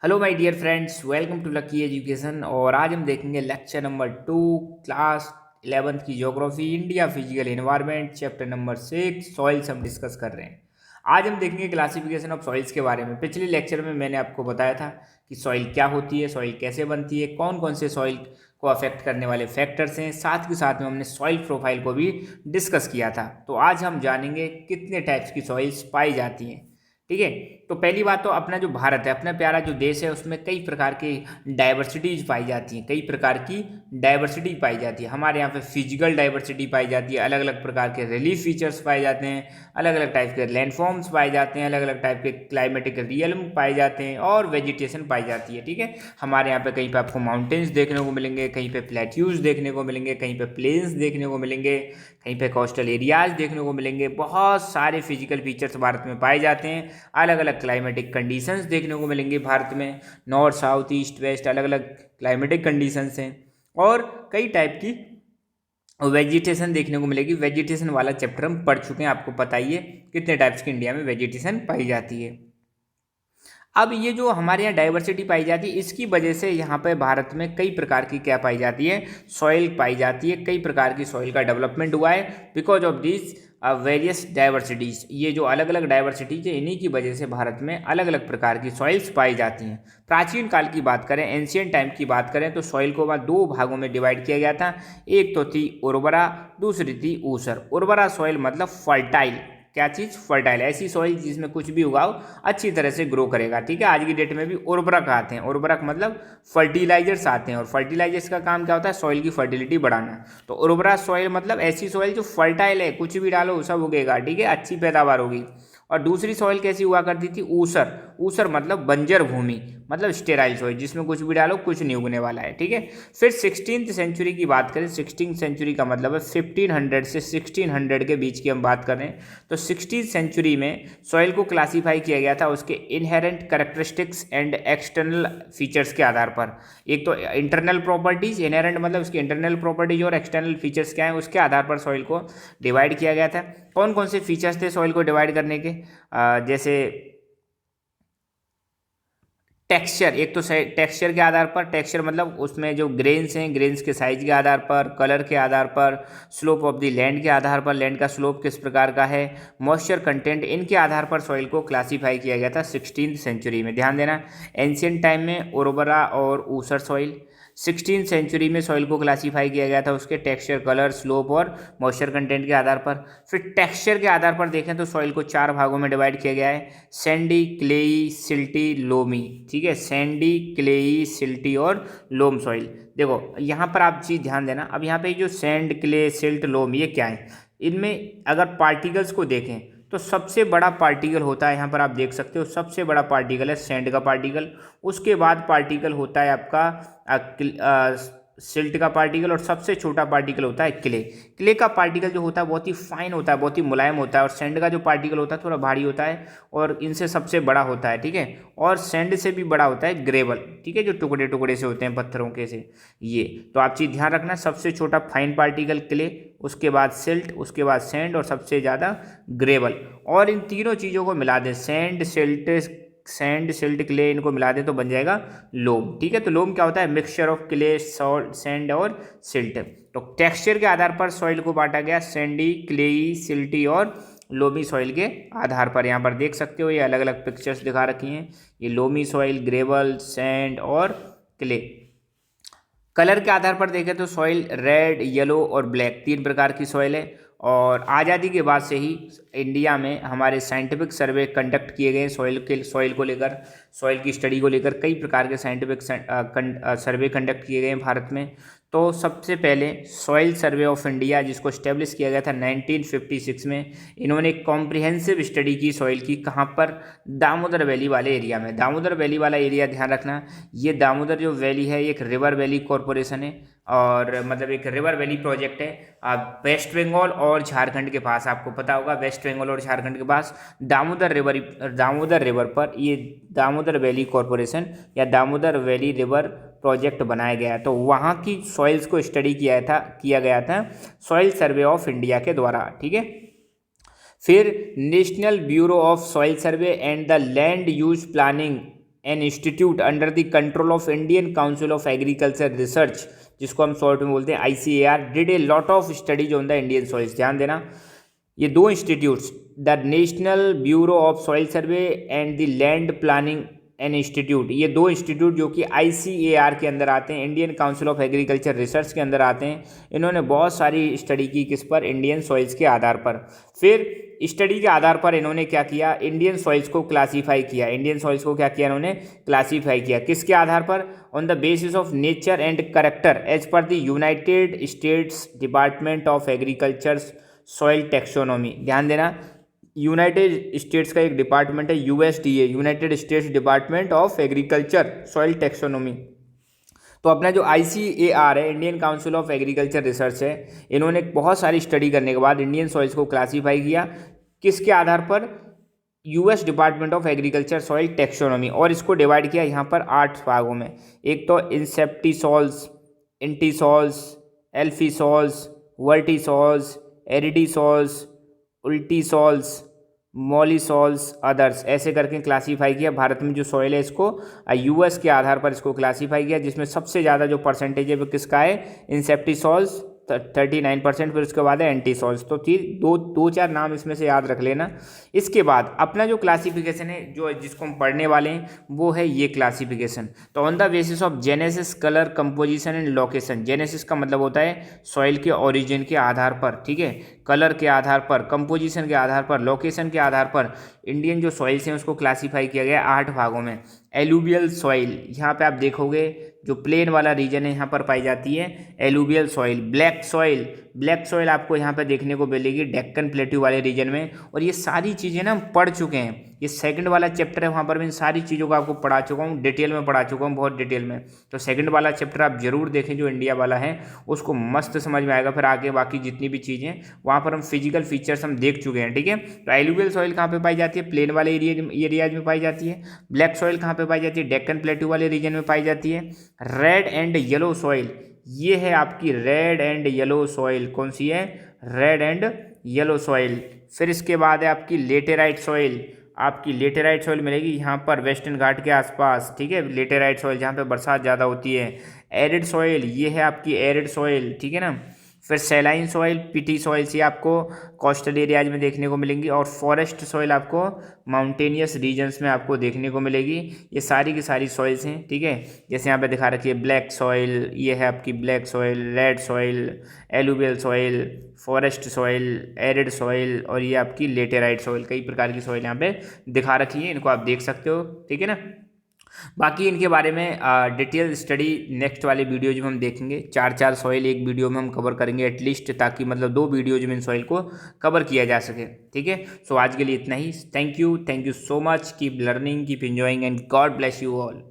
Hello my dear friends, welcome to Lucky Education. और आज हम देखेंगे लेक्चर नंबर 2, क्लास 11th की geography, India physical environment, chapter number 6 soils हम discuss कर रहे हैं। आज हम देखेंगे क्लासिफिकेशन ऑफ सॉइल्स के बारे में। पिछले लेक्चर में मैंने आपको बताया था कि सॉइल क्या होती है, सॉइल कैसे बनती है, कौन कौन से सॉइल को अफेक्ट करने वाले फैक्टर्स हैं। साथ के साथ में हमने सॉइल प्रोफाइल को भी डिस्कस किया था। तो आज हम जानेंगे कितने टाइप्स की सॉइल्स पाई जाती हैं। ठीक है। तो पहली बात तो अपना जो भारत है, अपना प्यारा जो देश है, उसमें कई प्रकार की डाइवर्सिटीज पाई जाती हैं। कई प्रकार की डाइवर्सिटी पाई जाती है। हमारे यहाँ पे फिजिकल डाइवर्सिटी पाई जाती है, अलग अलग प्रकार के रिलीफ फीचर्स पाए जाते हैं, अलग अलग टाइप के लैंडफॉर्म्स पाए जाते हैं, अलग अलग टाइप के क्लाइमेटिक रियलम पाए जाते हैं और वेजिटेशन पाई जाती है। ठीक है। हमारे यहाँ पे कहीं पे आपको माउंटेन्स देखने को मिलेंगे, कहीं पे प्लेट्यूज देखने को मिलेंगे, कहीं पे प्लेन्स देखने को मिलेंगे, कहीं पे कोस्टल एरियाज देखने को मिलेंगे। बहुत सारे फिजिकल फीचर्स भारत में पाए जाते हैं। अलग अलग क्लाइमेटिक कंडीशंस देखने को मिलेंगे भारत में। नॉर्थ, साउथ, ईस्ट, वेस्ट, अलग अलग क्लाइमेटिक कंडीशंस हैं और कई टाइप की वेजिटेशन देखने को मिलेगी। वेजिटेशन वाला चैप्टर हम पढ़ चुके हैं, आपको पता ही है कितने टाइप्स की इंडिया में वेजिटेशन पाई जाती है। अब ये जो हमारे यहाँ डाइवर्सिटी पाई जाती है, इसकी वजह से यहाँ पे भारत में कई प्रकार की क्या पाई जाती है, सॉइल पाई जाती है। कई प्रकार की सॉइल का डेवलपमेंट हुआ है because of this various diversities. ये जो अलग अलग डाइवर्सिटीज है, इन्हीं की वजह से भारत में अलग अलग प्रकार की सॉइल्स पाई जाती हैं। प्राचीन काल की बात करें, एंशियंट टाइम की बात करें, तो सॉइल को वहाँ दो भागों में डिवाइड किया गया था। एक तो थी उर्वरा, दूसरी थी ऊसर। उर्वरा सॉइल मतलब फर्टाइल। क्या चीज़? फर्टाइल। ऐसी सॉइल जिसमें कुछ भी उगाओ अच्छी तरह से ग्रो करेगा। ठीक है। आज की डेट में भी उर्वरक आते हैं। उर्वरक मतलब फर्टिलाइजर्स आते हैं और फर्टिलाइजर्स का काम क्या होता है? सॉइल की फर्टिलिटी बढ़ाना। तो उर्वरा सॉइल मतलब ऐसी सॉइल जो फर्टाइल है, कुछ भी डालो सब उगेगा। ठीक है, अच्छी पैदावार होगी। और दूसरी सॉइल कैसी हुआ करती थी? ऊसर। ऊसर मतलब बंजर भूमि, मतलब स्टेराइल सॉइल, जिसमें कुछ भी डालो कुछ नहीं उगने वाला है। ठीक है। फिर 16th सेंचुरी की बात करें, 16th सेंचुरी का मतलब है 1500 से 1600 के बीच की हम बात करें, तो 16th सेंचुरी में सॉइल को क्लासीफाई किया गया था उसके inherent characteristics and external features के आधार पर। एक तो इंटरनल प्रॉपर्टीज, इनहेरेंट मतलब उसकी इंटरनल प्रॉपर्टीज, और एक्सटर्नल फीचर्स क्या है उसके आधार पर सॉइल को डिवाइड किया गया था। कौन कौन से फीचर्स थे सॉइल को डिवाइड करने के? जैसे टेक्सचर। एक तो टेक्सचर के आधार पर, टेक्सचर मतलब उसमें जो ग्रेन्स हैं, ग्रेन्स के साइज के आधार पर, कलर के आधार पर, स्लोप ऑफ द लैंड के आधार पर, लैंड का स्लोप किस प्रकार का है, मॉइस्चर कंटेंट, इनके आधार पर सॉइल को क्लासीफाई किया गया था 16th सेंचुरी में। ध्यान देना, एंशियंट टाइम में उर्वरा और ऊसर सॉइल, 16th सेंचुरी में सॉइल को क्लासीफाई किया गया था उसके टेक्सचर, कलर, स्लोप और मॉइस्चर कंटेंट के आधार पर। फिर टेक्सचर के आधार पर देखें तो सॉइल को चार भागों में डिवाइड किया गया है: सैंडी, क्लेई, सिल्टी, लोमी। ठीक है, सैंडी, क्लेई, सिल्टी और लोम सॉइल। देखो यहाँ पर आप चीज़ ध्यान देना। अब यहाँ पे जो सैंड, क्ले, सिल्ट, लोम, ये क्या है? इनमें अगर पार्टिकल्स को देखें तो सबसे बड़ा पार्टिकल होता है, यहाँ पर आप देख सकते हो, सबसे बड़ा पार्टिकल है सैंड का पार्टिकल। उसके बाद पार्टिकल होता है आपका सिल्ट का पार्टिकल, और सबसे छोटा पार्टिकल होता है क्ले। क्ले का पार्टिकल जो होता है बहुत ही फाइन होता है, बहुत ही मुलायम होता है, और सैंड का जो पार्टिकल होता है थोड़ा भारी होता है और इनसे सबसे बड़ा होता है। ठीक है। और सैंड से भी बड़ा होता है ग्रेवल। ठीक है, जो टुकड़े टुकड़े से होते हैं पत्थरों के से। ये तो आप चीज़ ध्यान रखना, सबसे छोटा फाइन पार्टिकल क्ले, उसके बाद सिल्ट, उसके बाद सैंड और सबसे ज़्यादा ग्रेवल। और इन तीनों चीज़ों को मिला दें, सैंड, सिल्ट, क्ले, इनको मिला दें तो बन जाएगा लोम। ठीक है। तो लोम क्या होता है? Mixture of clay, salt, sand और सिल्ट। तो टेक्सचर के आधार पर सॉइल को बांटा गया सैंडी, क्लेई, सिल्टी और लोमी सॉइल के आधार पर। यहाँ पर देख सकते हो, ये अलग अलग पिक्चर्स दिखा रखी हैं। ये लोमी सॉइल, ग्रेवल, सैंड और क्ले। कलर के आधार पर देखें तो सॉइल रेड, येलो और ब्लैक, तीन प्रकार की सॉइल है। और आज़ादी के बाद से ही इंडिया में हमारे साइंटिफिक सर्वे कंडक्ट किए गए सॉइल को लेकर, सॉइल की स्टडी को लेकर कई प्रकार के साइंटिफिक सर्वे कंडक्ट किए गए हैं भारत में। तो सबसे पहले सॉइल सर्वे ऑफ इंडिया, जिसको स्टेब्लिश किया गया था 1956 में, इन्होंने एक कॉम्प्रिहेंसिव स्टडी की सॉइल की। कहाँ पर? दामोदर वैली वाले एरिया में। दामोदर वैली वाला एरिया ध्यान रखना, ये दामोदर जो वैली है एक रिवर वैली कॉरपोरेशन है, और मतलब एक रिवर वैली प्रोजेक्ट है वेस्ट बंगाल और झारखंड के पास। आपको पता होगा वेस्ट बंगाल और झारखंड के पास दामोदर रिवर पर ये दामोदर वैली कॉरपोरेशन या दामोदर वैली रिवर प्रोजेक्ट बनाया गया। तो वहाँ की सॉइल्स को स्टडी किया गया था सॉइल सर्वे ऑफ इंडिया के द्वारा। ठीक है। फिर national bureau of soil survey and the land use planning an institute under the control of Indian council of agriculture research, जिसको हम शॉर्ट में बोलते हैं ICAR, did a lot of studies on the Indian soils. ध्यान देना, ये दो institutes, the national bureau of soil survey and the land planning an institute, ये दो इंस्टीट्यूट जो कि ICAR के अंदर आते हैं, Indian council of agriculture research के अंदर आते हैं। इन्होंने बहुत सारी स्टडी की किस पर, इंडियन सॉइल्स के आधार पर। फिर स्टडी के आधार पर इन्होंने क्या किया, इंडियन सॉइल्स को क्लासीफाई किया। इंडियन सॉइल्स को क्या किया इन्होंने, क्लासीफाई किया। किसके आधार पर, on the basis of nature and character as per the United States department of agriculture soil taxonomy. ध्यान देना, यूनाइटेड स्टेट्स का एक डिपार्टमेंट है USDA, United States department of agriculture soil taxonomy. तो अपना जो ICAR है, Indian council of agriculture research है, इन्होंने बहुत सारी स्टडी करने के बाद इंडियन सॉइल्स को क्लासीफाई किया। किसके आधार पर, US department of agriculture soil taxonomy, और इसको डिवाइड किया यहाँ पर 8 भागों में। एक तो इंसेप्टिसॉल्स, इंटीसॉल्स, एल्फीसॉल्स, वर्टीसॉल्स, एरिडीसॉल्स, उल्टीसॉल्स, मॉलीसॉल्स, अदर्स, ऐसे करके क्लासीफाई किया। भारत में जो सॉइल है इसको US के आधार पर इसको क्लासीफाई किया, जिसमें सबसे ज़्यादा जो परसेंटेज है वो किसका है, इंसेप्टिसॉल्स 39%, फिर उसके बाद है एंटीसॉल्स। तो दो चार नाम इसमें से याद रख लेना। इसके बाद अपना जो क्लासिफिकेशन है, जो जिसको हम पढ़ने वाले हैं, वो है ये क्लासिफिकेशन। तो on the basis of genesis, colour, composition and location. Genesis का मतलब होता है सॉइल के ओरिजिन के आधार पर, ठीक है, कलर के आधार पर, कंपोजिशन के आधार पर, लोकेशन के आधार पर इंडियन जो सॉइल्स हैं उसको क्लासीफाई किया गया 8 भागों में। एलुवियल सॉइल, यहाँ पे आप देखोगे जो प्लेन वाला रीजन है यहाँ पर पाई जाती है alluvial soil. Black soil, black soil आपको यहाँ पे देखने को मिलेगी डेक्कन प्लेट्यू वाले रीजन में। और ये सारी चीज़ें ना हम पढ़ चुके हैं, ये सेकंड वाला चैप्टर है, वहाँ पर मैं इन सारी चीज़ों को आपको पढ़ा चुका हूँ, डिटेल में पढ़ा चुका हूँ, बहुत डिटेल में। तो सेकंड वाला चैप्टर आप जरूर देखें जो इंडिया वाला है, उसको मस्त समझ में आएगा। फिर आगे बाकी जितनी भी चीज़ें वहाँ पर हम फिजिकल फीचर्स हम देख चुके हैं, ठीक है। तो एलुवियल सॉइल कहाँ पे पाई जाती है, प्लेन वाले एरियाज में पाई जाती है। ब्लैक सॉइल कहाँ पे पाई जाती है, डेक्कन प्लेट्यू वाले रीजन में पाई जाती है। रेड एंड येलो सॉइल, ये है आपकी रेड एंड येलो सॉइल, कौन सी है, रेड एंड येलो सॉइल। फिर इसके बाद है आपकी लेटेराइट सॉइल, आपकी लेटेराइट सॉइल मिलेगी यहाँ पर वेस्टर्न घाट के आसपास, ठीक है, लेटेराइट सॉइल जहाँ पे बरसात ज़्यादा होती है। एरिड सॉइल, ये है आपकी एरिड सॉइल, ठीक है ना। फिर सैलाइन सॉइल, पिटी सॉइल्स, ये आपको कोस्टल एरियाज में देखने को मिलेंगी। और फॉरेस्ट सॉइल आपको माउंटेनियस रीजन्स में आपको देखने को मिलेगी। ये सारी की सारी सॉइल्स हैं, ठीक है। जैसे यहाँ पे दिखा रखी है ब्लैक सॉइल, ये है आपकी black soil, red soil, alluvial soil, forest soil, arid soil, और ये आपकी लेटेराइट सॉइल। कई प्रकार की सॉइल यहाँ पे दिखा रखी है, इनको आप देख सकते हो, ठीक है ना। बाकी इनके बारे में डिटेल स्टडी नेक्स्ट वाले वीडियोज में हम देखेंगे। 4 सॉइल एक वीडियो में हम कवर करेंगे एटलीस्ट, ताकि मतलब 2 वीडियोज में इन सॉइल को कवर किया जा सके, ठीक है। सो आज के लिए इतना ही। Thank you so much, keep learning, keep enjoying and God bless you all.